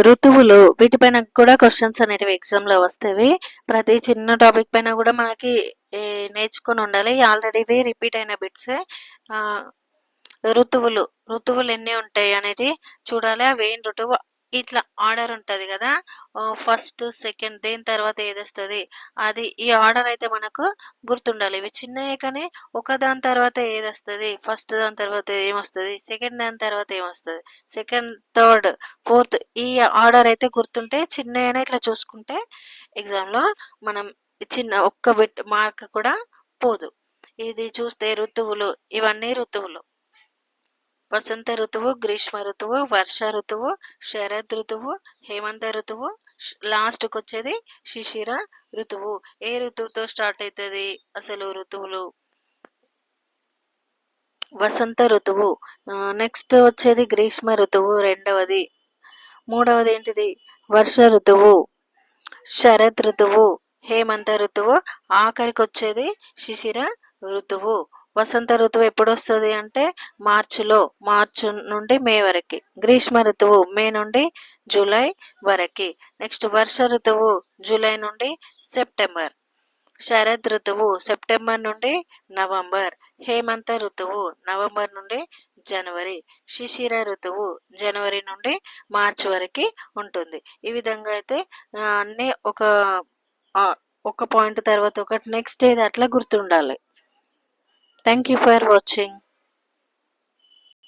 ఋతువులు వీటిపైన కూడా క్వెషన్స్ అనేటివి ఎగ్జామ్‌లో వస్తవి. ప్రతి చిన్న టాపిక్ పైన గూడా మనకి నేర్చుకొనుండాలి. ఆల్రెడీ ఇవి రిపీట్ అయిన బిట్సే. ఆహ్, ఋతువులు, ఋతువులెన్ని ఉంటాయి అనేది చూడాలి. అవేం ఋతువు ఇట్లా ఆర్డర్ ఉంటది గదా! ఫస్ట్, సెకండ్ దేని తర్వాత ఏదొస్తది, అది ఈ ఆర్డర్ అయితే మనకు గుర్తుండాలి. ఇవి చిన్నయే కానీ ఒకదాని తర్వాత ఏదొస్తది, ఫస్ట్ దాని తర్వాత ఏమొస్తది, సెకండ్ దాని తర్వాత ఏమొస్తది, సెకండ్, థర్డ్, ఫోర్త్ ఈ ఆర్డర్ అయితే గుర్తుంటే చిన్నయైనా ఇట్లా చూసుకుంటే ఎగ్జామ్‌లో మనం చిన్న ఒక్క బిట్ మార్క్ కూడా పోదు. ఇది చూస్తే ఋతువులు ఇవన్నీ ఋతువులు. వసంత ఋతువు, గ్రీష్మ ఋతువు, వర్ష ఋతువు, శరద్ ఋతువు, హేమంత ఋతువు, లాస్ట్‌కొచ్చేది శిశిర ఋతువు. ఏ ఋతువుతో స్టార్ట్ అయితది అసలు ఋతువులు? వసంత ఋతువు. నెక్స్ట్ వచ్చేది గ్రీష్మ ఋతువు రెండవది. మూడవది ఏంటిది? వర్ష ఋతువు, శరద్ ఋతువు, హేమంత ఋతువు, ఆఖరికొచ్చేది శిశిర ఋతువు. వసంత ఋతువు ఎప్పుడొస్తది అంటే మార్చ్ నుండి మే వరకి. గ్రీష్మ ఋతువు మే నుండి జూలై వరకి. నెక్స్ట్ వర్ష ఋతువు జూలై నుండి సెప్టెంబర్. శరద్ ఋతువు సెప్టెంబర్ నుండి నవంబర్. హేమంత ఋతువు నవంబర్ నుండి జనవరి. శిశిర ఋతువు జనవరి నుండి మార్చ్ వరకి ఉంటుంది. ఈ విధంగా అయితే అన్నీ ఒక పాయింట్ తర్వాత ఒకటి నెక్స్ట్ ఏది అట్లా గుర్తుండాలి. Thank you for watching.